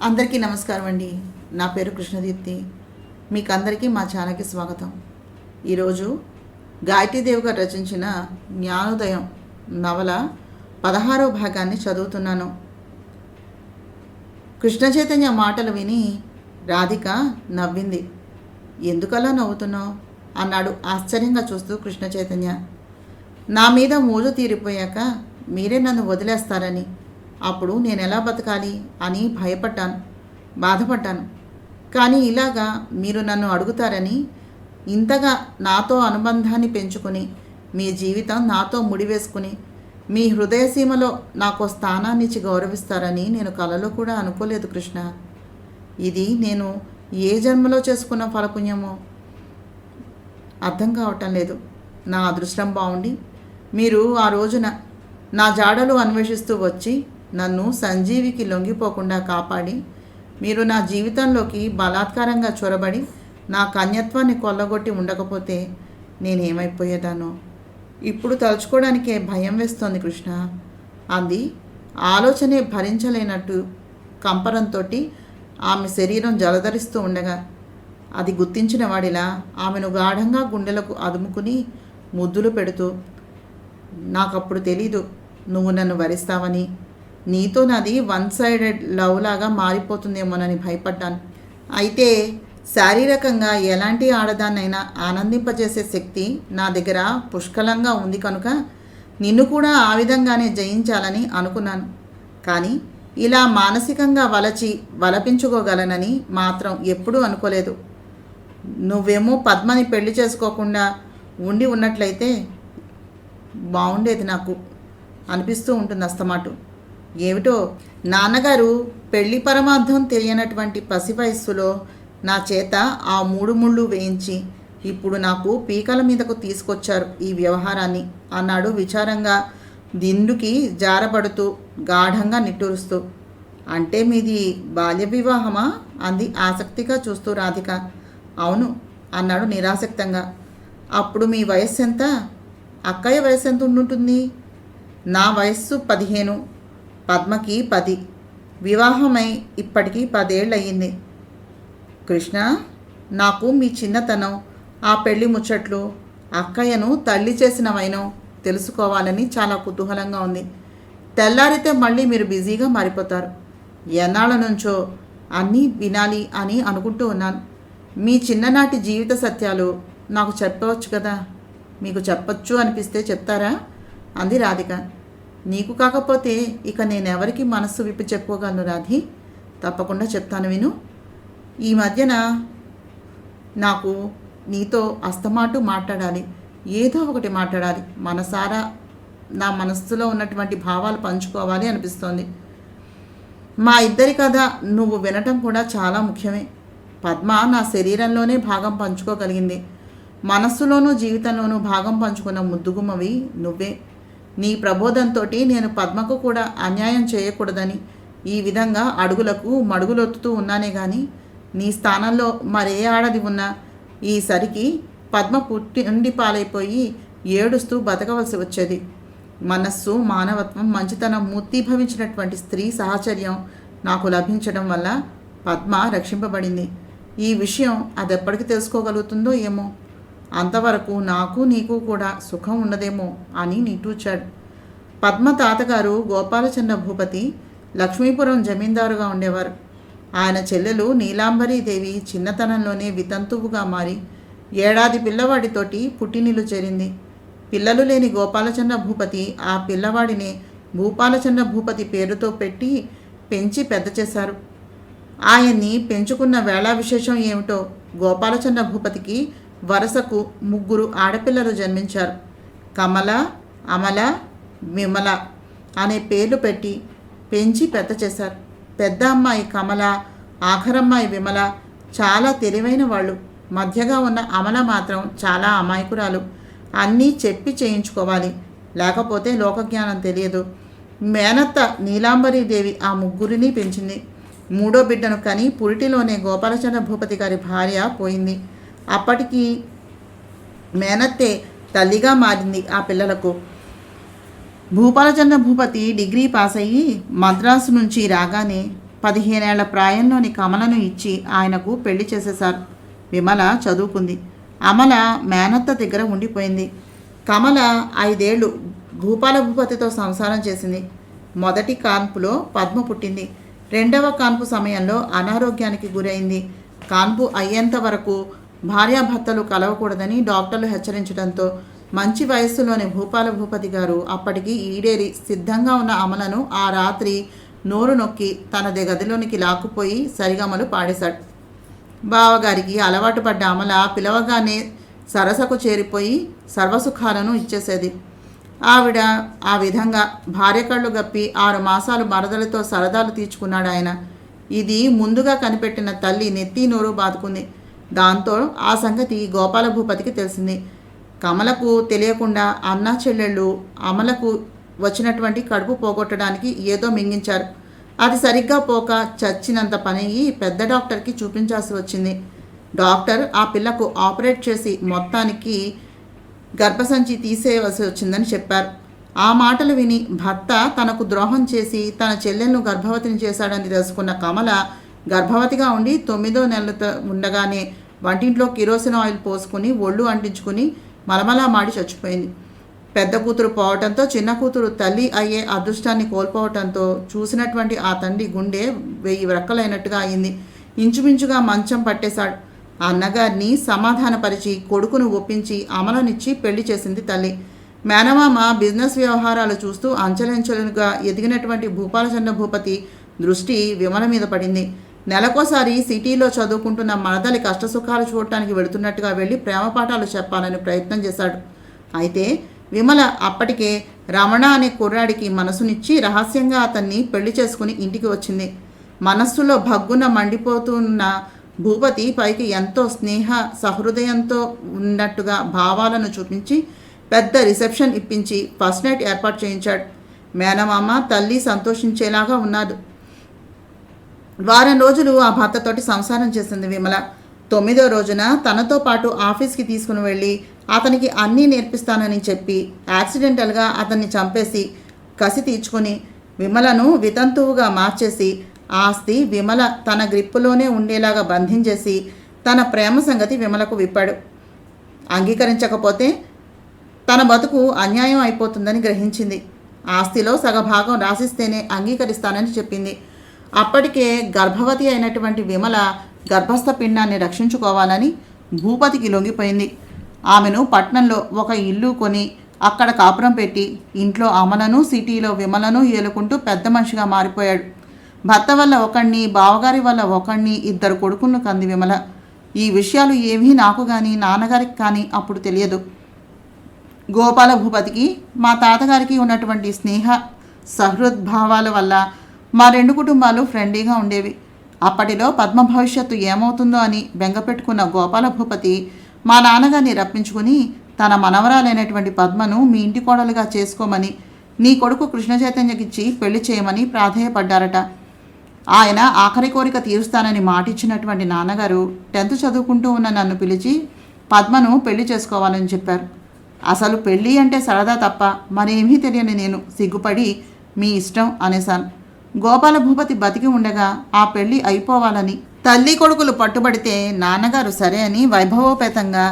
అందరికీ నమస్కారం అండి. నా పేరు కృష్ణదీప్తి. మీకు అందరికీ మా ఛానల్కి స్వాగతం. ఈరోజు గాయత్రీదేవి గారు రచించిన జ్ఞానోదయం నవల 16వ భాగాన్ని చదువుతున్నాను. కృష్ణ చైతన్య మాటలు విని రాధిక నవ్వింది. ఎందుకలా నవ్వుతున్నావు అన్నాడు ఆశ్చర్యంగా చూస్తూ కృష్ణ చైతన్య. నా మీద మోజు తీరిపోయాక మీరే నన్ను వదిలేస్తారని, అప్పుడు నేను ఎలా బతకాలి అని భయపడ్డాను, బాధపడ్డాను. కానీ ఇలాగా మీరు నన్ను అడుగుతారని, ఇంతగా నాతో అనుబంధాన్ని పెంచుకుని మీ జీవితం నాతో ముడివేసుకుని మీ హృదయసీమలో నాకు స్థానాన్నిచ్చి గౌరవిస్తారని నేను కలలో కూడా అనుకోలేదు కృష్ణ. ఇది నేను ఏ జన్మలో చేసుకున్న ఫలపుణ్యమో అర్థం కావటం లేదు. నా అదృష్టం బాగుండి మీరు ఆ రోజున నా జాడలు అన్వేషిస్తూ వచ్చి నన్ను సంజీవికి లొంగిపోకుండా కాపాడి, మీరు నా జీవితంలోకి బలాత్కారంగా చొరబడి నా కన్యత్వాన్ని కొల్లగొట్టి ఉండకపోతే నేనేమైపోయేదానో ఇప్పుడు తలుచుకోవడానికే భయం వేస్తోంది కృష్ణ అంది. ఆలోచనే భరించలేనట్టు కంపరంతో ఆమె శరీరం జలధరిస్తూ ఉండగా అది గుర్తించిన వాడిలా ఆమెను గాఢంగా గుండెలకు అదుముకుని ముద్దులు పెడుతూ, నాకప్పుడు తెలీదు నువ్వు నన్ను వరిస్తావని, నీతో నాది వన్ సైడెడ్ లవ్ లాగా మారిపోతుందేమోనని భయపడ్డాను. అయితే శారీరకంగా ఎలాంటి ఆడదాన్నైనా ఆనందింపజేసే శక్తి నా దగ్గర పుష్కలంగా ఉంది కనుక నిన్ను కూడా ఆ విధంగానే జయించాలని అనుకున్నాను. కానీ ఇలా మానసికంగా వలపించుకోగలనని మాత్రం ఎప్పుడూ అనుకోలేదు. నువ్వేమో పద్మని పెళ్లి చేసుకోకుండా ఉండి ఉన్నట్లయితే బాగుండేది నాకు అనిపిస్తూ ఉంటుంది అస్తమాటు. ఏమిటో నాన్నగారు పెళ్లి పరమార్థం తెలియనటువంటి పసి వయస్సులో నా చేత ఆ 3 ముళ్ళు వేయించి ఇప్పుడు నాకు పీకల మీదకు తీసుకొచ్చారు ఈ వ్యవహారాన్ని అన్నాడు విచారంగా, దిండుకి జారబడుతూ గాఢంగా నిట్టూరుస్తూ. అంటే మీది బాల్య వివాహమా అంది ఆసక్తిగా చూస్తూ రాధిక. అవును అన్నాడు నిరాసక్తంగా. అప్పుడు మీ వయస్సు ఎంత? అక్కయ్య వయస్సు ఎంత ఉండుంటుంది? నా వయస్సు 15, పద్మకి 10. వివాహమై ఇప్పటికీ 10 ఏళ్ళు అయ్యింది. కృష్ణ, నాకు మీ చిన్నతనం, ఆ పెళ్లి ముచ్చట్లు, అక్కయ్యను తల్లి చేసిన వైనం తెలుసుకోవాలని చాలా కుతూహలంగా ఉంది. తెల్లారితే మళ్ళీ మీరు బిజీగా మారిపోతారు. ఎన్నాళ్ళ నుంచో అన్నీ వినాలి అని అనుకుంటూ ఉన్నాను. మీ చిన్ననాటి జీవిత సత్యాలు నాకు చెప్పవచ్చు కదా. మీకు చెప్పొచ్చు అనిపిస్తే చెప్తారా అంది రాధిక. నీకు కాకపోతే ఇక నేనెవరికి మనస్సు విప్పి చెప్పుకోగలను రాధి. తప్పకుండా చెప్తాను విను. ఈ మధ్యన నాకు నీతో అస్తమాటు మాట్లాడాలి, ఏదో ఒకటి మాట్లాడాలి. మనసారా నా మనస్సులో ఉన్నటువంటి భావాలు పంచుకోవాలి అనిపిస్తోంది. మా ఇద్దరి కథ నువ్వు వినటం కూడా చాలా ముఖ్యమే. పద్మ నా శరీరంలోనే భాగం పంచుకోగలిగింది. మనస్సులోనూ జీవితంలోనూ భాగం పంచుకున్న ముద్దుగుమ్మవి నువ్వే. నీ ప్రబోధంతో నేను పద్మకు కూడా అన్యాయం చేయకూడదని ఈ విధంగా అడుగులకు మడుగులొత్తుతూ ఉన్నానే కానీ నీ స్థానంలో మరే ఆడది ఉన్నా ఈసరికి పద్మ పుట్టి పాలైపోయి ఏడుస్తూ బతకవలసి వచ్చేది. మనస్సు, మానవత్వం, మంచితనం మూర్తీభవించినటువంటి స్త్రీ సాహచర్యం నాకు లభించడం వల్ల పద్మ రక్షింపబడింది. ఈ విషయం అదెప్పటికి తెలుసుకోగలుగుతుందో ఏమో. అంతవరకు నాకు నీకు కూడా సుఖం ఉండదేమో అని నిట్టూర్చాడు. పద్మ తాతగారు గోపాలచంద్ర భూపతి లక్ష్మీపురం జమీందారుగా ఉండేవారు. ఆయన చెల్లెలు నీలాంబరీదేవి చిన్నతనంలోనే వితంతువుగా మారి ఏడాది పిల్లవాడితోటి పుట్టినిల్లు చేరింది. పిల్లలు లేని గోపాలచంద్ర భూపతి ఆ పిల్లవాడిని భూపాలచంద్ర భూపతి పేరుతో పెట్టి పెంచి పెద్ద చేశారు. ఆయన్ని పెంచుకున్న వేళా విశేషం ఏమిటో గోపాలచంద్ర భూపతికి వరుసకు 3 ఆడపిల్లలు జన్మించారు. కమల, అమల, విమల అనే పేర్లు పెట్టి పెంచి పెద్ద చేశారు. పెద్ద అమ్మాయి కమల, ఆఖరమ్మాయి విమల చాలా తెలివైన వాళ్ళు. మధ్యగా ఉన్న అమల మాత్రం చాలా అమాయకురాలు. అన్నీ చెప్పి చేయించుకోవాలి, లేకపోతే లోకజ్ఞానం తెలియదు. మేనత్త నీలాంబరీదేవి ఆ 3 పెంచింది. 3వ బిడ్డను కని పురిటిలోనే గోపాలచంద్ర భూపతి గారి భార్య పోయింది. అప్పటికి మేనత్తే తల్లిగా మారింది ఆ పిల్లలకు. భూపాలచంద్ర భూపతి డిగ్రీ పాస్ అయ్యి మద్రాసు నుంచి రాగానే 15 ఏళ్ల ప్రాయంలోని కమలను ఇచ్చి ఆయనకు పెళ్లి చేసేశారు. విమల చదువుకుంది. అమల మేనత్త దగ్గర ఉండిపోయింది. కమల 5 ఏళ్ళు భూపాల భూపతితో సంసారం చేసింది. మొదటి కాన్పులో పద్మ పుట్టింది. రెండవ కాన్పు సమయంలో అనారోగ్యానికి గురైంది. కాన్పు అయ్యేంత వరకు భార్యాభర్తలు కలవకూడదని డాక్టర్లు హెచ్చరించడంతో మంచి వయస్సులోని భూపాల భూపతి గారు అప్పటికి ఈడేరి సిద్ధంగా ఉన్న అమలను ఆ రాత్రి నోరు నొక్కి తన గదిలోనికి లాక్కుపోయి సరిగమలు పాడేశాడు. బావగారికి అలవాటు పడ్డ అమల పిలవగానే సరసకు చేరిపోయి సర్వసుఖాలను ఇచ్చేసేది. ఆవిడ ఆ విధంగా భార్య కళ్ళు గప్పి 6 మాసాలు మరదలతో సరదాలు తీర్చుకున్నాడు ఆయన. ఇది ముందుగా కనిపెట్టిన తల్లి నెత్తి నోరు బాదుకుంది. దాంతో ఆ సంగతి గోపాల భూపతికి తెలిసింది. కమలకు తెలియకుండా అన్నా చెల్లెళ్ళు అమలకు వచ్చినటువంటి కడుపు పోగొట్టడానికి ఏదో మింగించారు. అది సరిగ్గా పోక చచ్చినంత పనయ్యి పెద్ద డాక్టర్కి చూపించాల్సి వచ్చింది. డాక్టర్ ఆ పిల్లకు ఆపరేట్ చేసి మొత్తానికి గర్భసంచి తీసేయవలసి వచ్చిందని చెప్పారు. ఆ మాటలు విని భర్త తనకు ద్రోహం చేసి తన చెల్లెలను గర్భవతిని చేశాడని తెలుసుకున్న కమల గర్భవతిగా ఉండి 9వ నెలతో ఉండగానే వంటింట్లో కిరోసిన్ ఆయిల్ పోసుకుని ఒళ్ళు అంటించుకుని మలమలా మాడి చచ్చిపోయింది. పెద్ద కూతురు పోవటంతో చిన్న కూతురు తల్లి అయ్యే అదృష్టాన్ని కోల్పోవటంతో చూసినటువంటి ఆ తండ్రి గుండె 1000 రెక్కలైనట్టుగా అయింది. ఇంచుమించుగా మంచం పట్టేశాడు. అన్నగారిని సమాధానపరిచి కొడుకును ఒప్పించి అమలనిచ్చి పెళ్లి చేసింది తల్లి. మేనమామ బిజినెస్ వ్యవహారాలు చూస్తూ అంచెలంచెలుగా ఎదిగినటువంటి భూపాలచంద్ర భూపతి దృష్టి విమల మీద పడింది. నెలకోసారి సిటీలో చదువుకుంటున్న మరదలి కష్టసుఖాలు చూడటానికి వెళుతున్నట్టుగా వెళ్ళి ప్రేమపాఠాలు చెప్పాలని ప్రయత్నం చేశాడు. అయితే విమల అప్పటికే రమణ అనే కుర్రాడికి మనసునిచ్చి రహస్యంగా అతన్ని పెళ్లి చేసుకుని ఇంటికి వచ్చింది. మనస్సులో భగ్గున మండిపోతున్న భూపతి పైకి ఎంతో స్నేహ సహృదయంతో ఉన్నట్టుగా భావాలను చూపించి పెద్ద రిసెప్షన్ ఇప్పించి ఫస్ట్ నైట్ ఏర్పాటు చేయించాడు. మేనమామ తల్లి సంతోషించేలాగా ఉన్నాడు. వారం రోజులు ఆ భర్తతోటి సంసారం చేసింది విమల. 9వ రోజున తనతో పాటు ఆఫీస్కి తీసుకుని వెళ్ళి అతనికి అన్నీ నేర్పిస్తానని చెప్పి యాక్సిడెంటల్గా అతన్ని చంపేసి కసి తీర్చుకొని విమలను వితంతువుగా మార్చేసి ఆస్తి విమల తన గ్రిప్పులోనే ఉండేలాగా బంధించేసి తన ప్రేమ సంగతి విమలకు విప్పాడు. అంగీకరించకపోతే తన బతుకు అన్యాయం అయిపోతుందని గ్రహించింది. ఆస్తిలో సగభాగం రాసిస్తేనే అంగీకరిస్తానని చెప్పింది. అప్పటికే గర్భవతి అయినటువంటి విమల గర్భస్థ పిండాన్ని రక్షించుకోవాలని భూపతికి లొంగిపోయింది. ఆమెను పట్నంలో ఒక ఇల్లు కొని అక్కడ కాపురం పెట్టి ఇంట్లో అమలను సిటీలో విమలను ఏలుకుంటూ పెద్ద మనిషిగా మారిపోయాడు. భర్త వల్ల ఒకణ్ణి బావగారి వల్ల ఒకణ్ణి 2 కొడుకులను కంది విమల. ఈ విషయాలు ఏమీ నాకు కానీ నాన్నగారికి కానీ అప్పుడు తెలియదు. గోపాల భూపతికి మా తాతగారికి ఉన్నటువంటి స్నేహ సహృద్భావాల వల్ల మా 2 కుటుంబాలు ఫ్రెండ్లీగా ఉండేవి. అప్పటిలో పద్మ భవిష్యత్తు ఏమవుతుందో అని బెంగపెట్టుకున్న గోపాల భూపతి మా నాన్నగారిని రప్పించుకుని తన మనవరాలైనటువంటి పద్మను మీ ఇంటి కోడలుగా చేసుకోమని నీ కొడుకు కృష్ణ చైతన్యకిచ్చి పెళ్లి చేయమని ప్రాధేయపడ్డారట. ఆయన ఆఖరి కోరిక తీరుస్తానని మాటిచ్చినటువంటి నాన్నగారు 10th చదువుకుంటూ ఉన్న నన్ను పిలిచి పద్మను పెళ్లి చేసుకోవాలని చెప్పారు. అసలు పెళ్ళి అంటే సరదా తప్ప మరేమీ తెలియని నేను సిగ్గుపడి మీ ఇష్టం అనేశాను. గోపాల భూపతి బతికి ఉండగా ఆ పెళ్లి అయిపోవాలని తల్లి కొడుకులు పట్టుబడితే నాన్నగారు సరే అని వైభవోపేతంగా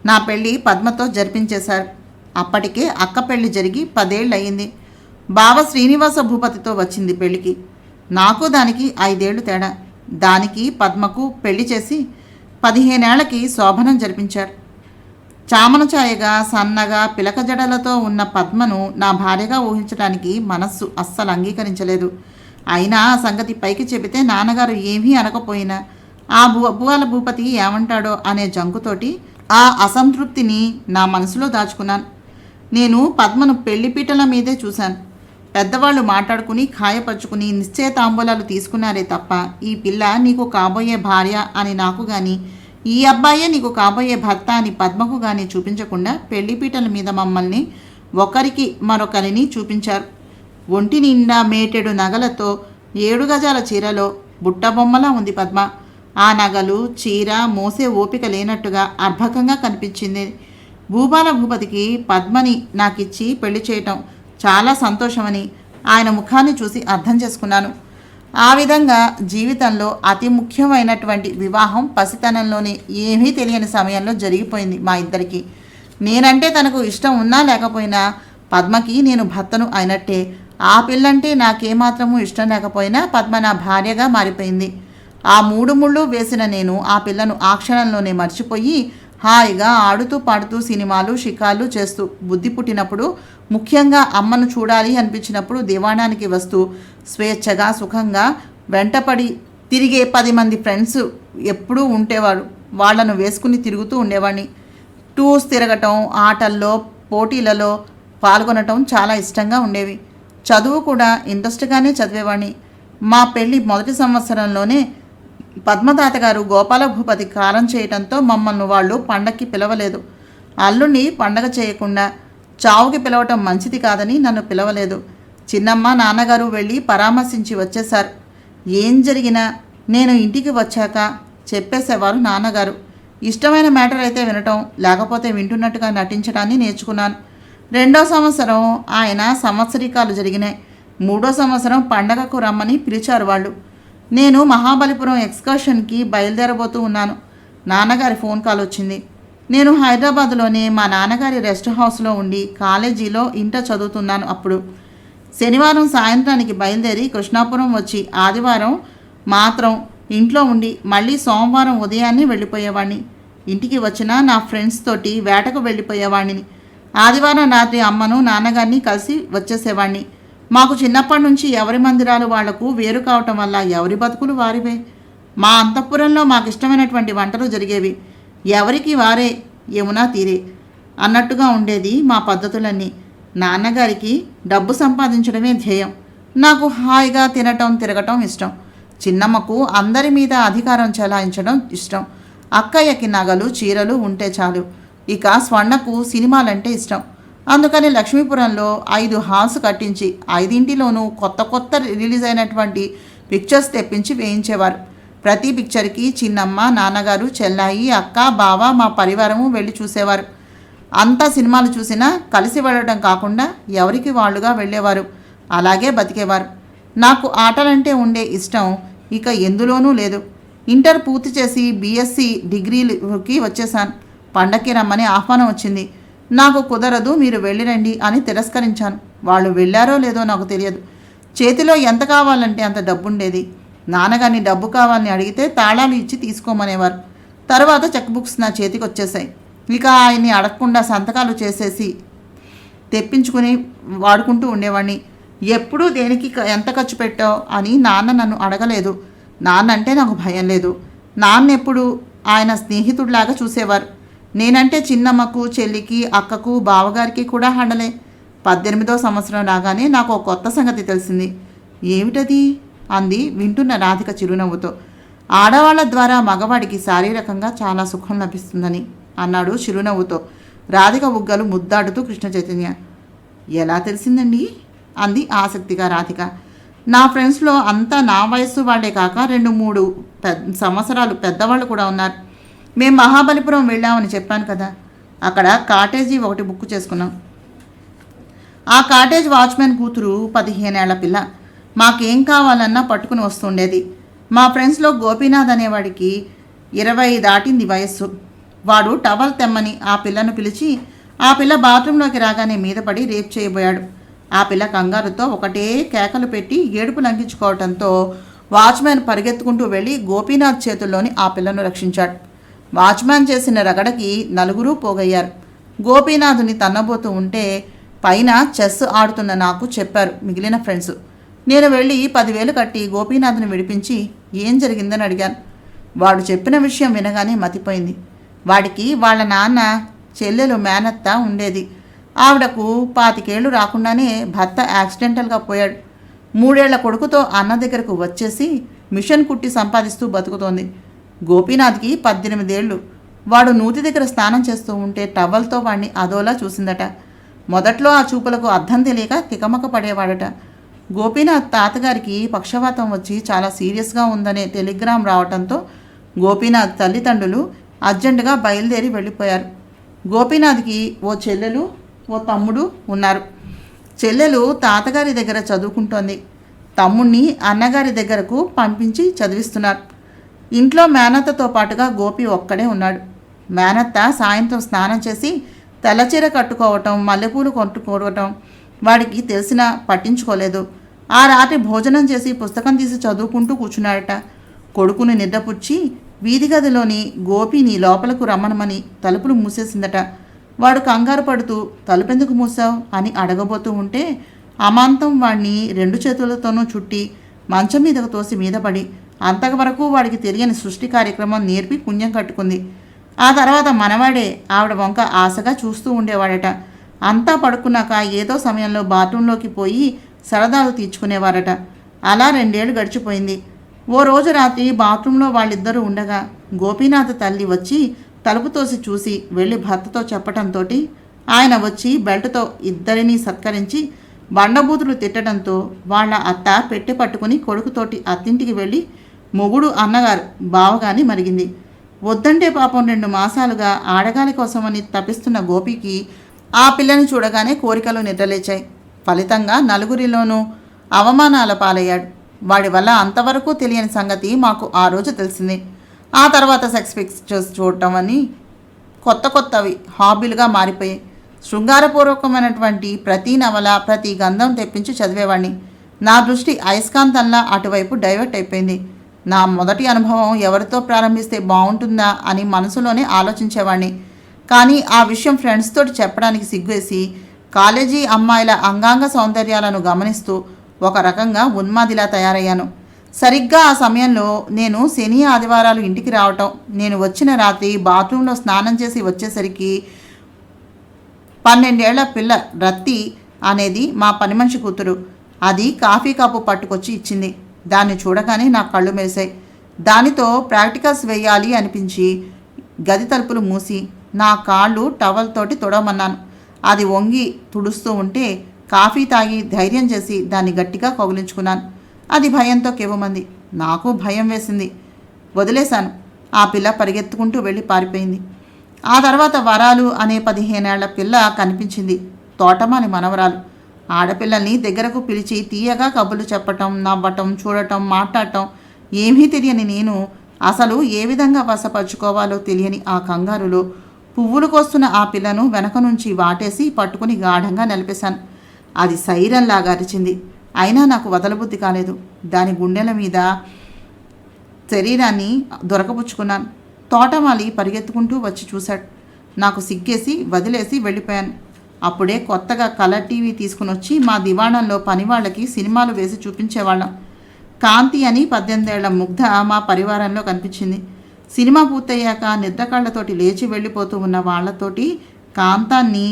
నా పెళ్లి పద్మతో జరిపించేశారు. అప్పటికే అక్క పెళ్లి జరిగి 10 ఏళ్ళు అయ్యింది. బావ శ్రీనివాస భూపతితో వచ్చింది పెళ్లికి. నాకు దానికి 5 ఏళ్ళు తేడా. దానికి పద్మకు పెళ్లి చేసి 15 ఏళ్లకి శోభనం జరిపించారు. చామన ఛాయగా సన్నగా పిలక జడలతో ఉన్న పద్మను నా భార్యగా ఊహించడానికి మనస్సు అస్సలు అంగీకరించలేదు. అయినా ఆ సంగతి పైకి చెబితే నాన్నగారు ఏమీ అనకపోయినా ఆ భూపాల భూపతి ఏమంటాడో అనే జంకుతోటి ఆ అసంతృప్తిని నా మనసులో దాచుకున్నాను. నేను పద్మను పెళ్లిపీటల మీదే చూశాను. పెద్దవాళ్ళు మాట్లాడుకుని ఖాయపరుచుకుని నిశ్చయతాంబూలాలు తీసుకున్నారే తప్ప ఈ పిల్ల నీకు కాబోయే భార్య అని నాకు కానీ ఈ అబ్బాయే నీకు కాబోయే భర్త అని పద్మకు కానీ చూపించకుండా పెళ్లిపీటల మీద మమ్మల్ని ఒకరికి మరొకరిని చూపించారు. ఒంటి నిండా మేటెడు నగలతో 7 గజాల చీరలో బుట్టబొమ్మలా ఉంది పద్మ. ఆ నగలు చీర మోసే ఓపిక లేనట్టుగా అర్భకంగా కనిపించింది. భూపాల భూపతికి పద్మని నాకిచ్చి పెళ్లి చేయటం చాలా సంతోషమని ఆయన ముఖాన్ని చూసి అర్థం చేసుకున్నాను. ఆ విధంగా జీవితంలో అతి ముఖ్యమైనటువంటి వివాహం పసితనంలోనే ఏమీ తెలియని సమయంలో జరిగిపోయింది మా ఇద్దరికి. నేనంటే తనకు ఇష్టం ఉన్నా లేకపోయినా పద్మకి నేను భర్తను అయినట్టే. ఆ పిల్లంటే నాకేమాత్రమూ ఇష్టం లేకపోయినా పద్మ నా భార్యగా మారిపోయింది. ఆ 3 ముళ్ళు వేసిన నేను ఆ పిల్లను ఆ క్షణంలోనే మర్చిపోయి హాయిగా ఆడుతూ పాడుతూ సినిమాలు షికార్లు చేస్తూ బుద్ధి పుట్టినప్పుడు, ముఖ్యంగా అమ్మను చూడాలి అనిపించినప్పుడు దివాణానికి వస్తూ స్వేచ్ఛగా సుఖంగా వెంటపడి తిరిగే 10 మంది ఫ్రెండ్స్ ఎప్పుడూ ఉండేవారు. వాళ్లను వేసుకుని తిరుగుతూ ఉండేవాడిని. టూర్స్ తిరగటం, ఆటల్లో పోటీలలో పాల్గొనటం చాలా ఇష్టంగా ఉండేవి. చదువు కూడా ఇంట్రెస్ట్గానే చదివేవాడిని. మా పెళ్ళి మొదటి సంవత్సరంలోనే పద్మతాతగారు గోపాల భూపతి కాలం చేయటంతో మమ్మల్ని వాళ్ళు పండక్కి పిలవలేదు. అల్లుని పండగ చేయకుండా చావుకి పిలవటం మంచిది కాదని నన్ను పిలవలేదు. చిన్నమ్మ నాన్నగారు వెళ్ళి పరామర్శించి వచ్చేశారు. ఏం జరిగినా నేను ఇంటికి వచ్చాక చెప్పేసేవారు నాన్నగారు. ఇష్టమైన మ్యాటర్ అయితే వినటం, లేకపోతే వింటున్నట్టుగా నటించడాన్ని నేర్చుకున్నాను. 2వ సంవత్సరం ఆయన సంవత్సరికాలు జరిగినాయి. 3వ సంవత్సరం పండగకు రమ్మని పిలిచారు వాళ్ళు. నేను మహాబలిపురం ఎక్స్కర్షన్కి బయలుదేరబోతూ ఉన్నాను. నాన్నగారి ఫోన్ కాల్ వచ్చింది. నేను హైదరాబాద్లోనే మా నాన్నగారి రెస్ట్ హౌస్లో ఉండి కాలేజీలో ఇంటర్ చదువుతున్నాను. అప్పుడు శనివారం సాయంత్రానికి బయలుదేరి కృష్ణాపురం వచ్చి ఆదివారం మాత్రం ఇంట్లో ఉండి మళ్ళీ సోమవారం ఉదయాన్నే వెళ్ళిపోయేవాడిని. ఇంటికి వచ్చిన నా ఫ్రెండ్స్ తోటి వేటకు వెళ్ళిపోయేవాడిని. ఆదివారం రాత్రి అమ్మను నాన్నగారిని కలిసి వచ్చేసేవాడిని. మాకు చిన్నప్పటి నుంచి ఎవరి మందిరాలు వాళ్లకు వేరు కావటం వల్ల ఎవరి బతుకులు వారివే. మా అంతఃపురంలో మాకు ఇష్టమైనటువంటి వంటలు జరిగేవి. ఎవరికి వారే యమునా తీరే అన్నట్టుగా ఉండేది మా పద్ధతులన్నీ. నాన్నగారికి డబ్బు సంపాదించడమే ధ్యేయం. నాకు హాయిగా తినటం తిరగటం ఇష్టం. చిన్నమ్మకు అందరి మీద అధికారం చెలాయించడం ఇష్టం. అక్కయ్యకి నగలు చీరలు ఉంటే చాలు. ఇక స్వర్ణకు సినిమాలంటే ఇష్టం. అందుకని లక్ష్మీపురంలో 5 హాల్స్ కట్టించి 5 కొత్త రిలీజ్ అయినటువంటి పిక్చర్స్ తెప్పించి వేయించేవారు. ప్రతి పిక్చర్కి చిన్నమ్మ నాన్నగారు చెల్లాయి అక్క బావ మా పరివారము వెళ్ళి చూసేవారు. అంతా సినిమాలు చూసినా కలిసి వెళ్ళడం కాకుండా ఎవరికి వాళ్ళుగా వెళ్ళేవారు. అలాగే బతికేవారు. నాకు ఆటలంటే ఉండే ఇష్టం ఇక ఎందులోనూ లేదు. ఇంటర్ పూర్తి చేసి బీఎస్సీ డిగ్రీకి వచ్చేసాను. పండక్కి రమ్మని ఆహ్వానం వచ్చింది. నాకు కుదరదు, మీరు వెళ్ళిరండి అని తిరస్కరించాను. వాళ్ళు వెళ్ళారో లేదో నాకు తెలియదు. చేతిలో ఎంత కావాలంటే అంత డబ్బుండేది. నాన్నగారిని డబ్బు కావాలని అడిగితే తాళాలు ఇచ్చి తీసుకోమనేవారు. తర్వాత చెక్ బుక్స్ నా చేతికి వచ్చేసాయి. ఇక ఆయన్ని అడగకుండా సంతకాలు చేసేసి తెప్పించుకుని వాడుకుంటూ ఉండేవాడిని. ఎప్పుడూ దేనికి ఎంత ఖర్చు పెట్టావు అని నాన్న నన్ను అడగలేదు. నాన్న అంటే నాకు భయం లేదు. నాన్న ఎప్పుడు ఆయన స్నేహితుడిలాగా చూసేవారు. నేనంటే చిన్నమ్మకు చెల్లికి అక్కకు బావగారికి కూడా హండలే. 18వ సంవత్సరం రాగానే నాకు ఒక కొత్త సంగతి తెలిసింది. ఏమిటది అంది వింటున్న రాధిక చిరునవ్వుతో. ఆడవాళ్ల ద్వారా మగవాడికి శారీరకంగా చాలా సుఖం లభిస్తుందని అన్నాడు చిరునవ్వుతో. రాధిక బుగ్గలు ముద్దాడుతూ కృష్ణ చైతన్య. ఎలా తెలిసిందండి అంది ఆసక్తిగా రాధిక. నా ఫ్రెండ్స్లో అంతా నా వయస్సు వాళ్ళే కాక 2-3 సంవత్సరాలు పెద్దవాళ్ళు కూడా ఉన్నారు. మేము మహాబలిపురం వెళ్ళామని చెప్పాను కదా. అక్కడ కాటేజీ ఒకటి బుక్ చేసుకున్నాం. ఆ కాటేజ్ వాచ్మెన్ కూతురు 15 ఏళ్ల పిల్ల. మాకేం కావాలన్నా పట్టుకుని వస్తుండేది. మా ఫ్రెండ్స్లో గోపీనాథ్ అనేవాడికి 20 దాటింది వయస్సు. వాడు టవల్ తెమ్మని ఆ పిల్లను పిలిచి ఆ పిల్ల బాత్రూంలోకి రాగానే మీద పడి రేప్ చేయబోయాడు. ఆ పిల్ల కంగారుతో ఒకటే కేకలు పెట్టి ఏడుపు లంఘించుకోవడంతో వాచ్మెన్ పరిగెత్తుకుంటూ వెళ్ళి గోపీనాథ్ చేతుల్లోని ఆ పిల్లను రక్షించాడు. వాచ్మ్యాన్ చేసిన రగడకి 4 పోగయ్యారు. గోపీనాథుని తన్నబోతూ ఉంటే పైన చెస్ ఆడుతున్న నాకు చెప్పారు మిగిలిన ఫ్రెండ్స్. నేను వెళ్ళి 10,000 కట్టి గోపీనాథుని విడిపించి ఏం జరిగిందని అడిగాను. వాడు చెప్పిన విషయం వినగానే మతిపోయింది. వాడికి వాళ్ళ నాన్న చెల్లెలు మేనత్త ఉండేది. ఆవిడకు 25 ఏళ్ళు రాకుండానే భర్త యాక్సిడెంటల్గా పోయాడు. 3 ఏళ్ల కొడుకుతో అన్న దగ్గరకు వచ్చేసి మిషన్ కుట్టి సంపాదిస్తూ బతుకుతోంది. గోపీనాథ్కి 18 ఏళ్ళు. వాడు నూతి దగ్గర స్నానం చేస్తూ ఉంటే టవల్తో వాడిని అదోలా చూసిందట. మొదట్లో ఆ చూపులకు అర్థం తెలియక తికమక పడేవాడట. గోపీనాథ్ తాతగారికి పక్షవాతం వచ్చి చాలా సీరియస్గా ఉందనే టెలిగ్రామ్ రావడంతో గోపీనాథ్ తల్లిదండ్రులు అర్జెంటుగా బయలుదేరి వెళ్ళిపోయారు. గోపీనాథ్కి ఓ చెల్లెలు ఓ తమ్ముడు ఉన్నారు. చెల్లెలు తాతగారి దగ్గర చదువుకుంటోంది. తమ్ముణ్ణి అన్నగారి దగ్గరకు పంపించి చదివిస్తున్నారు. ఇంట్లో మేనత్తతో పాటుగా గోపి ఒక్కడే ఉన్నాడు. మేనత్త సాయంత్రం స్నానం చేసి తెల్లచీర కట్టుకోవటం, మల్లెపూలు కొట్టుకోవటం వాడికి తెలిసినా పట్టించుకోలేదు. ఆ రాత్రి భోజనం చేసి పుస్తకం తీసి చదువుకుంటూ కూర్చున్నాడట. కొడుకుని నిద్రపుచ్చి వీధి గదిలోని గోపిని లోపలకు రమ్మనమని తలుపులు మూసేసిందట. వాడు కంగారు పడుతూ తలుపెందుకు మూసావు అని అడగబోతూ ఉంటే అమాంతం వాడిని 2 చేతులతోనూ చుట్టి మంచం మీదకు తోసి మీద పడి అంతవరకు వాడికి తెలియని సృష్టి కార్యక్రమం నేర్పి పుణ్యం కట్టుకుంది. ఆ తర్వాత మనవాడే ఆవిడ వంక ఆశగా చూస్తూ ఉండేవాడట. అంతా పడుకున్నాక ఏదో సమయంలో బాత్రూంలోకి పోయి సరదాలు తీర్చుకునేవారట. అలా 2 ఏళ్ళు గడిచిపోయింది. ఓ రోజు రాత్రి బాత్రూంలో వాళ్ళిద్దరూ ఉండగా గోపీనాథ్ తల్లి వచ్చి తలుపు తోసి చూసి వెళ్ళి భర్తతో చెప్పటంతో ఆయన వచ్చి బెల్ట్తో ఇద్దరినీ సత్కరించి బండబూతులు తిట్టడంతో వాళ్ళ అత్త పెట్టె పట్టుకుని కొడుకుతోటి అత్తింటికి వెళ్ళి మొగుడు అన్నగారు బావగాని మరిగింది. వద్దంటే పాపం 2 మాసాలుగా ఆడగాలి కోసమని తపిస్తున్న గోపికి ఆ పిల్లని చూడగానే కోరికలు నిద్రలేచాయి. ఫలితంగా నలుగురిలోనూ అవమానాల పాలయ్యాడు. వాడి వల్ల అంతవరకు తెలియని సంగతి మాకు ఆ రోజు తెలిసింది. ఆ తర్వాత సెక్స్ పిక్చర్స్ చూడటం అని కొత్తవి హాబీలుగా మారిపోయాయి. శృంగారపూర్వకమైనటువంటి ప్రతి నవల, ప్రతి గంధం తెప్పించి చదివేవాడిని. నా దృష్టి అయస్కాంతంలా అటువైపు డైవర్ట్ అయిపోయింది. నా మొదటి అనుభవం ఎవరితో ప్రారంభిస్తే బాగుంటుందా అని మనసులోనే ఆలోచించేవాడిని. కానీ ఆ విషయం ఫ్రెండ్స్ తోటి చెప్పడానికి సిగ్గేసి కాలేజీ అమ్మాయిల అంగాంగ సౌందర్యాలను గమనిస్తూ ఒక రకంగా ఉన్మాదిలా తయారయ్యాను. సరిగ్గా ఆ సమయంలో నేను శని ఆదివారాలు ఇంటికి రావటం, నేను వచ్చిన రాత్రి బాత్రూంలో స్నానం చేసి వచ్చేసరికి 12 ఏళ్ల పిల్ల రత్తి అనేది మా పని మనిషి కూతురు. అది కాఫీ కప్పు పట్టుకొచ్చి ఇచ్చింది. దాన్ని చూడగానే నా కళ్ళు మెరిశాయి. దానితో ప్రాక్టికల్స్ వేయాలి అనిపించి గది తలుపులు మూసి నా కాళ్ళు టవల్ తోటి తుడవమన్నాను. అది వంగి తుడుస్తూ ఉంటే కాఫీ తాగి ధైర్యం చేసి దాన్ని గట్టిగా కౌగిలించుకున్నాను. అది భయంతో కెవ్వమంది. నాకు భయం వేసింది. వదిలేశాను. ఆ పిల్ల పరిగెత్తుకుంటూ వెళ్ళి పారిపోయింది. ఆ తర్వాత వరాలు అనే 15 ఏళ్ల పిల్ల కనిపించింది. తోటమాలి మనవరాలు. ఆడపిల్లల్ని దగ్గరకు పిలిచి తీయగా కబుర్లు చెప్పటం, నవ్వటం, చూడటం, మాట్లాడటం ఏమీ తెలియని నేను అసలు ఏ విధంగా వశపరుచుకోవాలో తెలియని ఆ కంగారులో పువ్వులు కోస్తున్న ఆ పిల్లను వెనక నుంచి వాటేసి పట్టుకుని గాఢంగా నిలిపేశాను. అది సైరన్లాగా అరిచింది. అయినా నాకు వదలబుద్ధి కాలేదు. దాని గుండెల మీద శరీరాన్ని దొరకపుచ్చుకున్నాను. తోటమాలి పరిగెత్తుకుంటూ వచ్చి చూశాడు. నాకు సిగ్గేసి వదిలేసి వెళ్ళిపోయాను. అప్పుడే కొత్తగా కలర్ టీవీ తీసుకుని వచ్చి మా దివాణంలో పనివాళ్ళకి సినిమాలు వేసి చూపించేవాళ్ళం. కాంతి అని 18 ఏళ్ల ముగ్ధ మా పరివారంలో కనిపించింది. సినిమా పూర్తయ్యాక నిద్రకళ్ళతోటి లేచి వెళ్ళిపోతూ ఉన్న వాళ్లతోటి కాంతాన్ని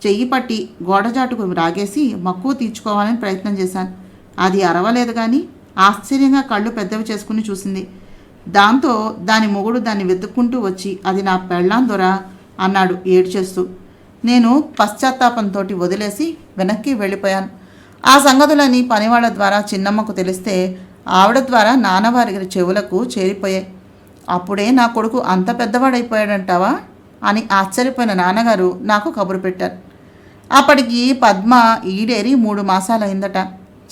చెయ్యి పట్టి గోడజాటుకు రాగేసి మక్కువ తీర్చుకోవాలని ప్రయత్నం చేశాను. అది అరవలేదు కానీ ఆశ్చర్యంగా కళ్ళు పెద్దవి చేసుకుని చూసింది. దాంతో దాని మొగుడు దాన్ని వెతుక్కుంటూ వచ్చి అది నా పెళ్ళాం దొరా అన్నాడు ఏడ్చేస్తూ. నేను పశ్చాత్తాపంతో వదిలేసి వెనక్కి వెళ్ళిపోయాను. ఆ సంగతులని పనివాళ్ల ద్వారా చిన్నమ్మకు తెలిస్తే ఆవిడ ద్వారా నాన్నవారి చెవులకు చేరిపోయాయి. అప్పుడే నా కొడుకు అంత పెద్దవాడైపోయాడంటావా అని ఆశ్చర్యపోయిన నాన్నగారు నాకు కబురు పెట్టారు. అప్పటికి పద్మ ఈడేరి 3 మాసాలైందట.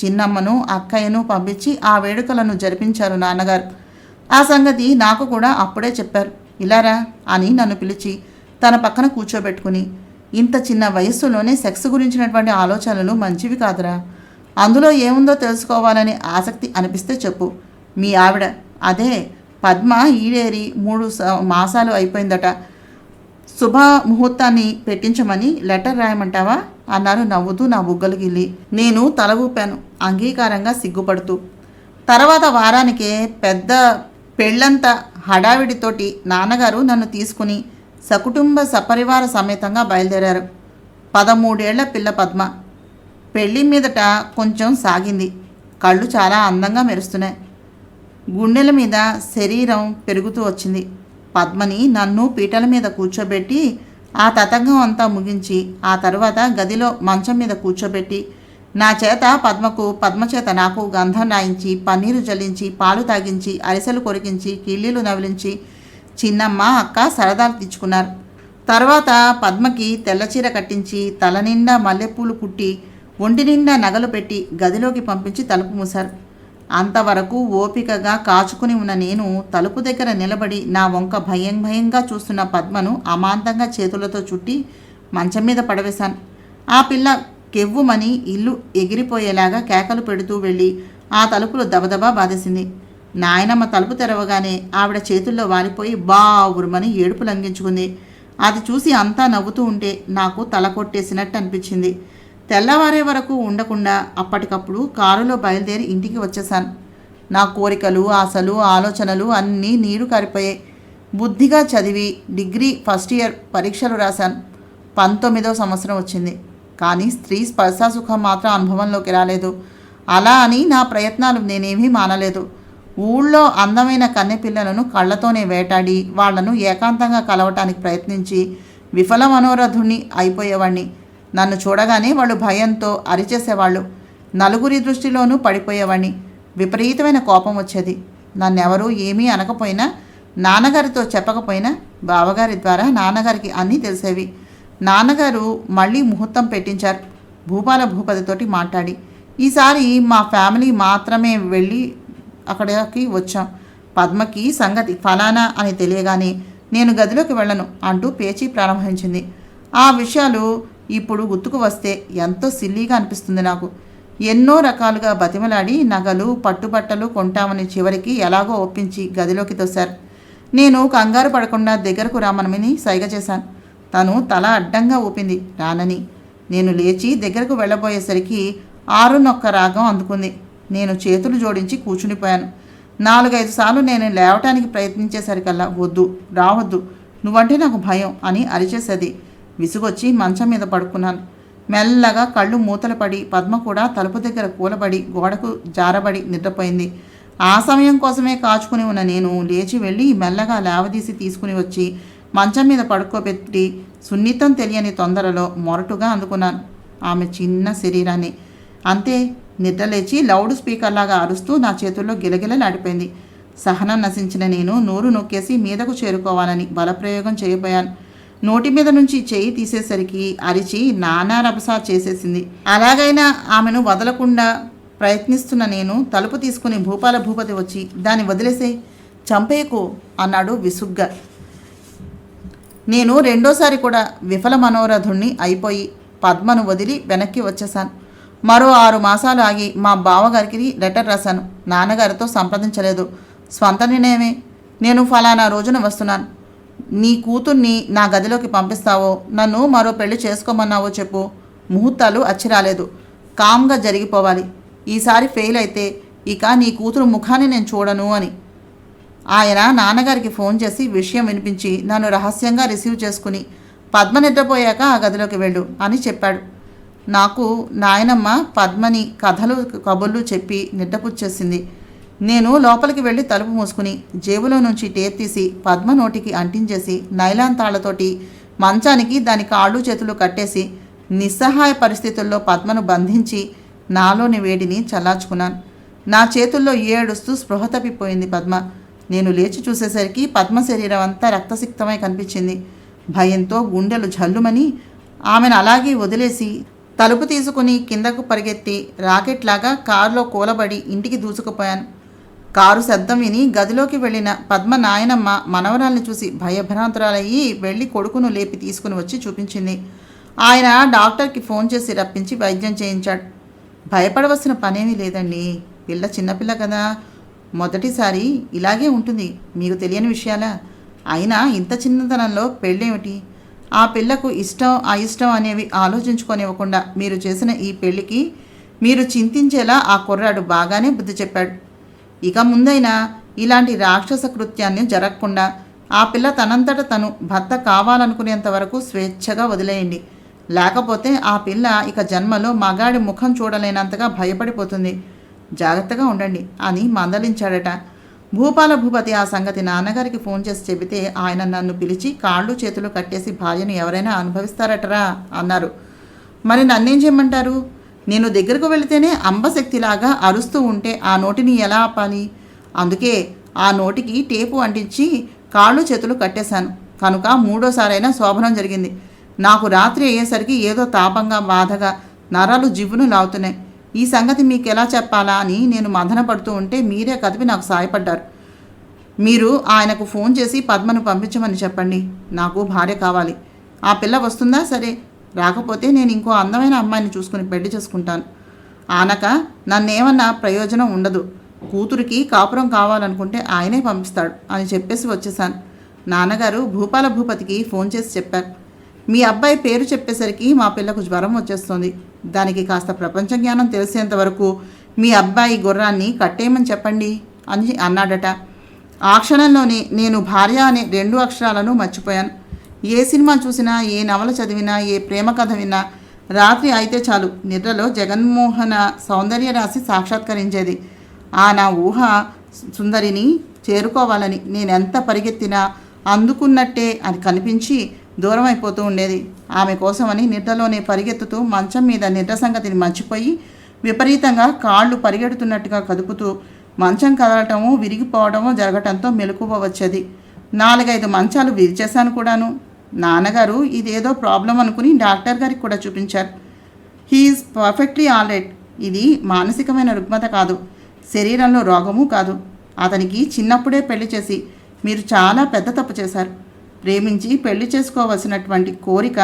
చిన్నమ్మను అక్కయ్యను పంపించి ఆ వేడుకలను జరిపించారు నాన్నగారు. ఆ సంగతి నాకు కూడా అప్పుడే చెప్పారు. ఇలారా అని నన్ను పిలిచి తన పక్కన కూర్చోబెట్టుకుని, ఇంత చిన్న వయస్సులోనే సెక్స్ గురించినటువంటి ఆలోచనలు మంచివి కాదురా. అందులో ఏముందో తెలుసుకోవాలనే ఆసక్తి అనిపిస్తే చెప్పు. మీ ఆవిడ అదే పద్మ ఈడేరి 3 మాసాలు అయిపోయిందట. శుభ ముహూర్తాన్ని పెట్టించమని లెటర్ రాయమంటావా అన్నారు నవ్వుతూ నా బుగ్గలు గిల్లి. నేను తల ఊపాను అంగీకారంగా సిగ్గుపడుతూ. తర్వాత వారానికే పెద్ద పెళ్ళంతా హడావిడితోటి నాన్నగారు నన్ను తీసుకుని సకుటుంబ సపరివార సమేతంగా బయలుదేరారు. 13 ఏళ్ల పిల్ల పద్మ. పెళ్ళి మీదట కొంచెం సాగింది. కళ్ళు చాలా అందంగా మెరుస్తున్నాయి. గుండెల మీద శరీరం పెరుగుతూ వచ్చింది. పద్మని నన్ను పీటల మీద కూర్చోబెట్టి ఆ తతంగం అంతా ముగించి ఆ తర్వాత గదిలో మంచం మీద కూర్చోబెట్టి నా చేత పద్మకు, పద్మ చేత నాకు గంధం రాయించి, పన్నీరు జల్లించి, పాలు తాగించి, అరిసెలు కొరికించి, కిళ్ళీలు నవిలించి చిన్నమ్మ అక్క సరదాలు తెచ్చుకున్నారు. తర్వాత పద్మకి తెల్లచీర కట్టించి తల నిండా మల్లెపూలు కుట్టి ఒంటి నిండా నగలు పెట్టి గదిలోకి పంపించి తలుపు మూశారు. అంతవరకు ఓపికగా కాచుకుని ఉన్న నేను తలుపు దగ్గర నిలబడి నా వంక భయం భయంగా చూస్తున్న పద్మను అమాంతంగా చేతులతో చుట్టి మంచం మీద పడవేశాను. ఆ పిల్ల కెవ్వుమని ఇల్లు ఎగిరిపోయేలాగా కేకలు పెడుతూ వెళ్ళి ఆ తలుపులు దబదబా బాధేసింది. నాయనమ్మ తలుపు తెరవగానే ఆవిడ చేతుల్లో వాలిపోయి బావురుమని ఏడుపు లంఘించుకుంది. అది చూసి అంతా నవ్వుతూ ఉంటే నాకు తల కొట్టేసినట్టు అనిపించింది. తెల్లవారే వరకు ఉండకుండా అప్పటికప్పుడు కారులో బయలుదేరి ఇంటికి వచ్చేశాను. నా కోరికలు, ఆశలు, ఆలోచనలు అన్నీ నీరు కారిపోయాయి. బుద్ధిగా చదివి డిగ్రీ ఫస్ట్ ఇయర్ పరీక్షలు రాశాను. 19వ సంవత్సరం వచ్చింది. కానీ స్త్రీ స్పర్శాసుఖం మాత్రం అనుభవంలోకి రాలేదు. అలా అని నా ప్రయత్నాలు నేనేమీ మానలేదు. ఊళ్ళో అందమైన కన్నెపిల్లలను కళ్ళతోనే వేటాడి వాళ్లను ఏకాంతంగా కలవటానికి ప్రయత్నించి విఫల మనోరథుణ్ణి అయిపోయేవాణ్ణి. నన్ను చూడగానే వాళ్ళు భయంతో అరిచేసేవాళ్ళు. నలుగురి దృష్టిలోనూ పడిపోయేవాణ్ణి. విపరీతమైన కోపం వచ్చేది. నన్నెవరూ ఏమీ అనకపోయినా, నాన్నగారితో చెప్పకపోయినా బావగారి ద్వారా నాన్నగారికి అన్నీ తెలిసేవి. నాన్నగారు మళ్ళీ ముహూర్తం పెట్టించారు భూపాల భూపతితోటి మాట్లాడి. ఈసారి మా ఫ్యామిలీ మాత్రమే వెళ్ళి అక్కడికి వచ్చాం. పద్మకి సంగతి ఫలానా అని తెలియగానే నేను గదిలోకి వెళ్ళను అంటూ పేచీ ప్రారంభించింది. ఆ విషయాలు ఇప్పుడు గుర్తుకు వస్తే ఎంతో సిల్లీగా అనిపిస్తుంది నాకు. ఎన్నో రకాలుగా బతిమలాడి నగలు, పట్టుబట్టలు కొంటామని చివరికి ఎలాగో ఒప్పించి గదిలోకి తోశారు. నేను కంగారు పడకుండా దగ్గరకు రామనమని సైగ చేశాను. తను తల అడ్డంగా ఊపింది రానని. నేను లేచి దగ్గరకు వెళ్ళబోయేసరికి 6 రాగం అందుకుంది. నేను చేతులు జోడించి కూర్చునిపోయాను. 4-5 సార్లు నేను లేవటానికి ప్రయత్నించేసరికల్లా వద్దు, రావద్దు, నువ్వంటే నాకు భయం అని అరిచేసేది. విసుగొచ్చి మంచం మీద పడుకున్నాను. మెల్లగా కళ్ళు మూతలు పడి పద్మ కూడా తలుపు దగ్గర కూలబడి గోడకు జారబడి నిద్రపోయింది. ఆ సమయం కోసమే కాచుకుని ఉన్న నేను లేచి వెళ్ళి మెల్లగా లేవదీసి తీసుకుని వచ్చి మంచం మీద పడుకోబెట్టి సున్నితం తెలియని తొందరలో మొరటుగా అందుకున్నాను ఆమె చిన్న శరీరాన్ని. అంతే, నిద్రలేచి లౌడ్ స్పీకర్లాగా అరుస్తూ నా చేతుల్లో గిలగిలలాడిపోయింది. సహనం నశించిన నేను నోరు నొక్కేసి మీదకు చేరుకోవాలని బలప్రయోగం చేయబోయాను. నోటి మీద నుంచి చేయి తీసేసరికి అరిచి నానా రభసా చేసేసింది. అలాగైనా ఆమెను వదలకుండా ప్రయత్నిస్తున్న నేను తలుపు తీసుకుని భూపాల భూపతి వచ్చి దాన్ని వదిలేసే, చంపేయకు అన్నాడు విసుగ్గా. నేను రెండోసారి కూడా విఫల మనోరథుణ్ణి అయిపోయి పద్మను వదిలి వెనక్కి వచ్చేశాను. మరో 6 మాసాలు ఆగి మా బావగారికి లెటర్ రాశాను. నాన్నగారితో సంప్రదించలేదు. స్వంత నిర్ణయమే. నేను ఫలానా రోజున వస్తున్నాను. నీ కూతుర్ని నా గదిలోకి పంపిస్తావో, నన్ను మరో పెళ్లి చేసుకోమన్నావో చెప్పు. ముహూర్తాలు అచ్చిరాలేదు. కామ్గా జరిగిపోవాలి. ఈసారి ఫెయిల్ అయితే ఇక నీ కూతురు ముఖాన్ని నేను చూడను అని. ఆయన నాన్నగారికి ఫోన్ చేసి విషయం వినిపించి నన్ను రహస్యంగా రిసీవ్ చేసుకుని పద్మ నిద్రపోయాక ఆ గదిలోకి వెళ్ళు అని చెప్పాడు. నాకు నాయనమ్మ పద్మని కథలు కబుర్లు చెప్పి నిద్రపుచ్చేసింది. నేను లోపలికి వెళ్ళి తలుపు మూసుకుని జేబులో నుంచి టేప్ తీసి పద్మ నోటికి అంటించేసి నైలాన్ తాళ్లతోటి మంచానికి దాని కాళ్ళు చేతులు కట్టేసి నిస్సహాయ పరిస్థితుల్లో పద్మను బంధించి నాలోని వేడిని చల్లార్చుకున్నాను. నా చేతుల్లో ఏడుస్తూ స్పృహ తప్పిపోయింది పద్మ. నేను లేచి చూసేసరికి పద్మ శరీరం అంతా రక్తసిక్తమై కనిపించింది. భయంతో గుండెలు జల్లుమని ఆమెను అలాగే వదిలేసి తలుపు తీసుకుని కిందకు పరిగెత్తి రాకెట్లాగా కారులో కూలబడి ఇంటికి దూసుకుపోయాను. కారు శబ్దం విని గదిలోకి వెళ్ళిన పద్మ నాయనమ్మ మనవరాల్ని చూసి భయభ్రాంతురాలయ్యి వెళ్ళి కొడుకును లేపి తీసుకుని వచ్చి చూపించింది. ఆయన డాక్టర్కి ఫోన్ చేసి రప్పించి వైద్యం చేయించాడు. భయపడవలసిన పనేమీ లేదండి. పిల్ల చిన్నపిల్ల కదా, మొదటిసారి ఇలాగే ఉంటుంది. మీకు తెలియని విషయాలా? అయినా ఇంత చిన్నతనంలో పెళ్ళేమిటి? ఆ పిల్లకు ఇష్టం అయిష్టం అనేవి ఆలోచించుకోనివ్వకుండా మీరు చేసిన ఈ పెళ్ళికి మీరు చింతించేలా ఆ కుర్రాడు బాగానే బుద్ధి చెప్పాడు. ఇక ముందైనా ఇలాంటి రాక్షస కృత్యాన్ని జరగకుండా ఆ పిల్ల తనంతట తను భర్త కావాలనుకునేంత వరకు స్వేచ్ఛగా వదిలేయండి. లేకపోతే ఆ పిల్ల ఇక జన్మలో మగాడి ముఖం చూడలేనంతగా భయపడిపోతుంది. జాగ్రత్తగా ఉండండి అని మందలించాడట. భూపాల భూపతి ఆ సంగతి నాన్నగారికి ఫోన్ చేసి చెబితే ఆయన నన్ను పిలిచి కాళ్ళు చేతులు కట్టేసి భార్యను ఎవరైనా అనుభవిస్తారటరా అన్నారు. మరి నన్నేం చేయమంటారు? నేను దగ్గరకు వెళితేనే అంబశక్తిలాగా అరుస్తూ ఉంటే ఆ నోటిని ఎలా ఆపాలి? అందుకే ఆ నోటికి టేపు అంటించి కాళ్ళు చేతులు కట్టేశాను. కనుక 3వ సారైనా శోభనం జరిగింది. నాకు రాత్రి అయ్యేసరికి ఏదో తాపంగా బాధగా నరాలు జివ్వును లాగుతున్నాయి. ఈ సంగతి మీకు ఎలా చెప్పాలా అని నేను మదన పడుతూ ఉంటే మీరే కదిపి నాకు సాయపడ్డారు. మీరు ఆయనకు ఫోన్ చేసి పద్మను పంపించమని చెప్పండి. నాకు భార్య కావాలి. ఆ పిల్ల వస్తుందా సరే, రాకపోతే నేను ఇంకో అందమైన అమ్మాయిని చూసుకుని పెళ్లి చేసుకుంటాను. ఆనక నన్నేమన్నా ప్రయోజనం ఉండదు. కూతురికి కాపురం కావాలనుకుంటే ఆయనే పంపిస్తాడు అని చెప్పేసి వచ్చేసాను. నాన్నగారు భూపాల భూపతికి ఫోన్ చేసి చెప్పారు. మీ అబ్బాయి పేరు చెప్పేసరికి మా పిల్లకు జ్వరం వచ్చేస్తుంది. దానికి కాస్త ప్రపంచ జ్ఞానం తెలిసేంత వరకు మీ అబ్బాయి గుర్రాన్ని కట్టేయమని చెప్పండి అని అన్నాడట. ఆ క్షణంలోనే నేను భార్య అనే 2 అక్షరాలను మర్చిపోయాను. ఏ సినిమా చూసినా, ఏ నవల చదివినా, ఏ ప్రేమ కథ విన్నా రాత్రి అయితే చాలు నిద్రలో జగన్మోహన సౌందర్య రాశి సాక్షాత్కరించేది. ఆ నా ఊహ సుందరిని చేరుకోవాలని నేనెంత పరిగెత్తినా అందుకున్నట్టే అది కనిపించి దూరం అయిపోతూ ఉండేది. ఆమె కోసమని నిద్రలోనే పరిగెత్తుతూ మంచం మీద నిద్ర సంగతిని మర్చిపోయి విపరీతంగా కాళ్ళు పరిగెడుతున్నట్టుగా కదుపుతూ మంచం కదలటము విరిగిపోవడము జరగటంతో మెలకువ వచ్చేది. 4-5 మంచాలు విరిచేశాను కూడాను. నాన్నగారు ఇదేదో ప్రాబ్లం అనుకుని డాక్టర్ గారికి కూడా చూపించారు. He's perfectly all right. ఇది మానసికమైన రుగ్మత కాదు, శరీరంలో రోగము కాదు. అతనికి చిన్నప్పుడే పెళ్లి చేసి మీరు చాలా పెద్ద తప్పు చేశారు. ప్రేమించి పెళ్లి చేసుకోవలసినటువంటి కోరిక,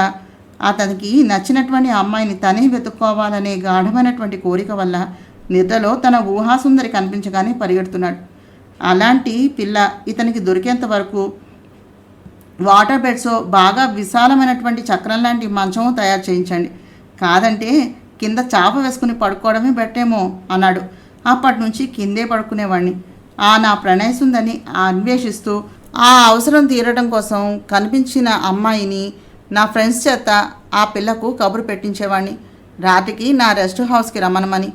అతనికి నచ్చినటువంటి అమ్మాయిని తనే వెతుక్కోవాలనే గాఢమైనటువంటి కోరిక వల్ల నిద్రలో తన ఊహాసుందరి కనిపించగానే పరిగెడుతున్నాడు. అలాంటి పిల్ల ఇతనికి దొరికేంత వరకు వాటర్ బెడ్సో బాగా విశాలమైనటువంటి చక్రం లాంటి మంచము తయారు చేయించండి. కాదంటే కింద చాప వేసుకుని పడుకోవడమే బెటరేమో అన్నాడు. అప్పటి నుంచి కిందే పడుకునేవాడిని. నా ప్రణయసుందని అన్వేషిస్తూ ఆ అవసరం తీరడం కోసం కనిపించిన అమ్మాయిని నా ఫ్రెండ్స్ చేత ఆ పిల్లకు కబురు పెట్టించేవాడిని. రాత్రికి నా రెస్ట్ హౌస్కి రమ్మనమని,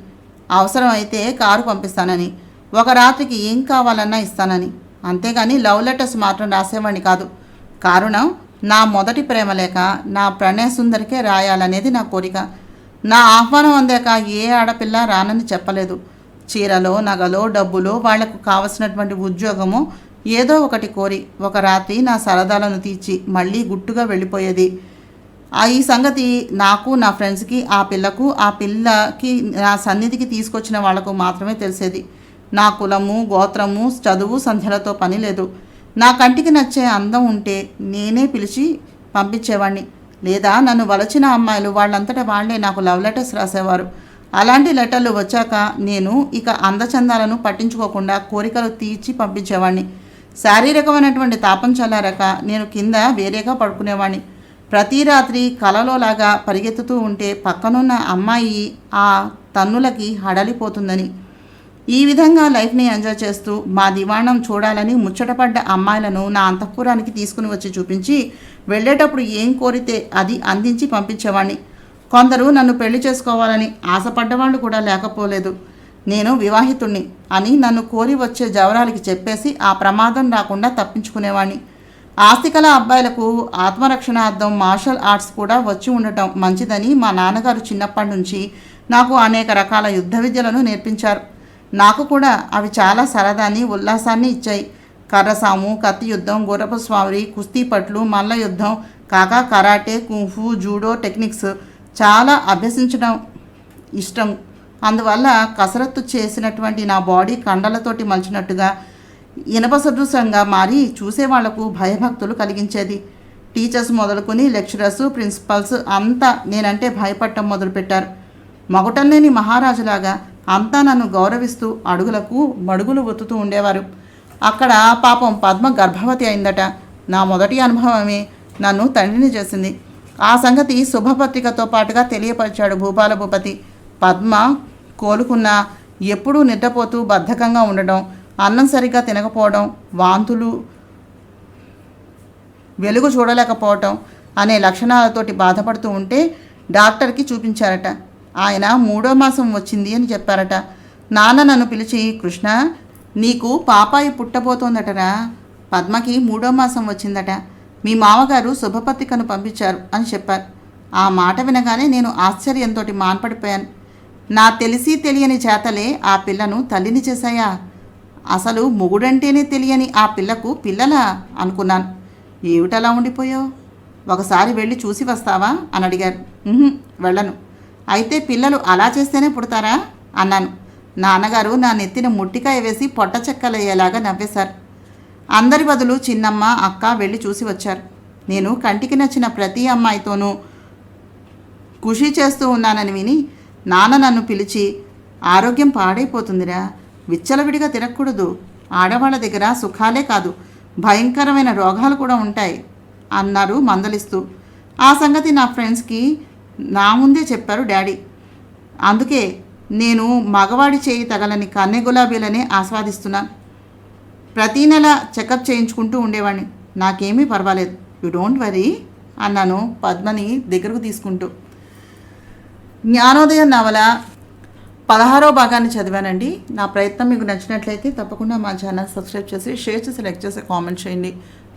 అవసరం అయితే కారు పంపిస్తానని, ఒక రాత్రికి ఏం కావాలన్నా ఇస్తానని. అంతేగాని లవ్ లెటర్స్ మాత్రం రాసేవాడిని కాదు. కారణం నా మొదటి ప్రేమ లేక నా ప్రణయ సుందరికే రాయాలనేది నా కోరిక. నా ఆహ్వానం అందాక ఏ ఆడపిల్ల రానని చెప్పలేదు. చీరలో, నగలో, డబ్బులో, వాళ్లకు కావలసినటువంటి ఉద్యోగము ఏదో ఒకటి కోరి ఒక రాత్రి నా సరదాలను తీర్చి మళ్ళీ గుట్టుగా వెళ్ళిపోయేది. ఈ సంగతి నాకు, నా ఫ్రెండ్స్కి, ఆ పిల్లకి నా సన్నిధికి తీసుకొచ్చిన వాళ్లకు మాత్రమే తెలిసేది. నా కులము, గోత్రము, చదువు, సంధ్యలతో పని లేదు. నా కంటికి నచ్చే అందం ఉంటే నేనే పిలిచి పంపించేవాడిని. లేదా నన్ను వలచిన అమ్మాయిలు వాళ్ళంతటా వాళ్లే నాకు లవ్ లెటర్స్ రాసేవారు. అలాంటి లెటర్లు వచ్చాక నేను ఇక అందచందాలను పట్టించుకోకుండా కోరికలు తీర్చి పంపించేవాడిని. శారీరకమైనటువంటి తాపం చల్లారాక నేను కింద వేరేగా పడుకునేవాడిని. ప్రతి రాత్రి కలలోలాగా పరిగెత్తుతూ ఉంటే పక్కనున్న అమ్మాయి ఆ తన్నులకి హడలిపోతుందని. ఈ విధంగా లైఫ్ని ఎంజాయ్ చేస్తూ మా దివాణం చూడాలని ముచ్చటపడ్డ అమ్మాయిలను నా అంతఃపురానికి తీసుకుని వచ్చి చూపించి వెళ్ళేటప్పుడు ఏం కోరితే అది అందించి పంపించేవాడిని. కొందరు నన్ను పెళ్లి చేసుకోవాలని ఆశపడ్డవాళ్ళు కూడా లేకపోలేదు. నేను వివాహితుణ్ణి అని నన్ను కోరి వచ్చే జవరాలకి చెప్పేసి ఆ ప్రమాదం రాకుండా తప్పించుకునేవాడిని. ఆస్తికల అబ్బాయిలకు ఆత్మరక్షణార్థం మార్షల్ ఆర్ట్స్ కూడా వచ్చి ఉండటం మంచిదని మా నాన్నగారు చిన్నప్పటి నుంచి నాకు అనేక రకాల యుద్ధ విద్యలను నేర్పించారు. నాకు కూడా అవి చాలా సరదాన్ని, ఉల్లాసాన్ని ఇచ్చాయి. కర్రసాము, కత్తి యుద్ధం, గుర్రపు స్వారీ, కుస్తీ పట్లు, మల్ల యుద్ధం కాక కరాటే, కుంఫు, జూడో టెక్నిక్స్ చాలా అభ్యసించడం ఇష్టం. అందువల్ల కసరత్తు చేసినటువంటి నా బాడీ కండలతోటి మలిచినట్టుగా ఇనప సదృశంగా మారి చూసేవాళ్లకు భయభక్తులు కలిగించేది. టీచర్స్ మొదలుకొని లెక్చరర్స్, ప్రిన్సిపల్స్ అంతా నేనంటే భయపడటం మొదలుపెట్టారు. మగుటల్లేని మహారాజులాగా అంతా నన్ను గౌరవిస్తూ అడుగులకు మడుగులు ఒత్తుతూ ఉండేవారు. అక్కడ పాపం పద్మ గర్భవతి అయిందట. నా మొదటి అనుభవమే నన్ను తండ్రిని చేసింది. ఆ సంగతి శుభపత్రికతో పాటుగా తెలియపరిచాడు భూపాల భూపతి. పద్మ కోలుకున్నా ఎప్పుడూ నిద్రపోతూ బద్ధకంగా ఉండడం, అన్నం సరిగ్గా తినకపోవడం, వాంతులు, వెలుగు చూడలేకపోవటం అనే లక్షణాలతోటి బాధపడుతూ ఉంటే డాక్టర్కి చూపించారట. ఆయన 3వ మాసం వచ్చింది అని చెప్పారట. నాన్న నన్ను పిలిచి, కృష్ణ నీకు పాపాయి పుట్టబోతోందటరా, పద్మకి 3వ మాసం వచ్చిందట, మీ మామగారు శుభపత్రికను పంపించారు అని చెప్పారు. ఆ మాట వినగానే నేను ఆశ్చర్యంతో మాన్పడిపోయాను. నా తెలిసి తెలియని చేతలే ఆ పిల్లను తల్లిని చేశాయా? అసలు మొగుడంటేనే తెలియని ఆ పిల్లకు పిల్లలా అనుకున్నాను. ఏమిటలా ఉండిపోయావు? ఒకసారి వెళ్ళి చూసి వస్తావా అని అడిగారు. వెళ్ళను. అయితే పిల్లలు అలా చేస్తేనే పుడతారా అన్నాను. నాన్నగారు నా నెత్తిన ముట్టికాయ వేసి పొట్ట చెక్కలయ్యేలాగా నవ్వేశారు. అందరి బదులు చిన్నమ్మ, అక్క వెళ్ళి చూసి వచ్చారు. నేను కంటికి నచ్చిన ప్రతి అమ్మాయితోనూ ఖుషి చేస్తూ ఉన్నానని విని నాన్న నన్ను పిలిచి, ఆరోగ్యం పాడైపోతుందిరా, విచ్చలవిడిగా తిరగకూడదు, ఆడవాళ్ళ దగ్గర సుఖాలే కాదు భయంకరమైన రోగాలు కూడా ఉంటాయి అన్నారు మందలిస్తూ. ఆ సంగతి నా ఫ్రెండ్స్కి నా ముందే చెప్పారు డాడీ. అందుకే నేను మగవాడి చేయి తగలని కన్నె గులాబీలనే ఆస్వాదిస్తున్నాను. ప్రతీ నెల చెకప్ చేయించుకుంటూ ఉండేవాడిని. నాకేమీ పర్వాలేదు, యు డోంట్ వరీ అన్నాను పద్మని దగ్గరకు తీసుకుంటూ. జ్ఞానోదయం నవల 16వ భాగాన్ని చదివానండి. నా ప్రయత్నం మీకు నచ్చినట్లయితే తప్పకుండా మా ఛానల్ సబ్స్క్రైబ్ చేసి, షేర్ చేసి, లైక్ చేసి, కామెంట్ చేయండి.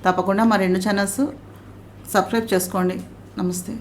తప్పకుండా మా 2 ఛానల్స్ సబ్స్క్రైబ్ చేసుకోండి. నమస్తే.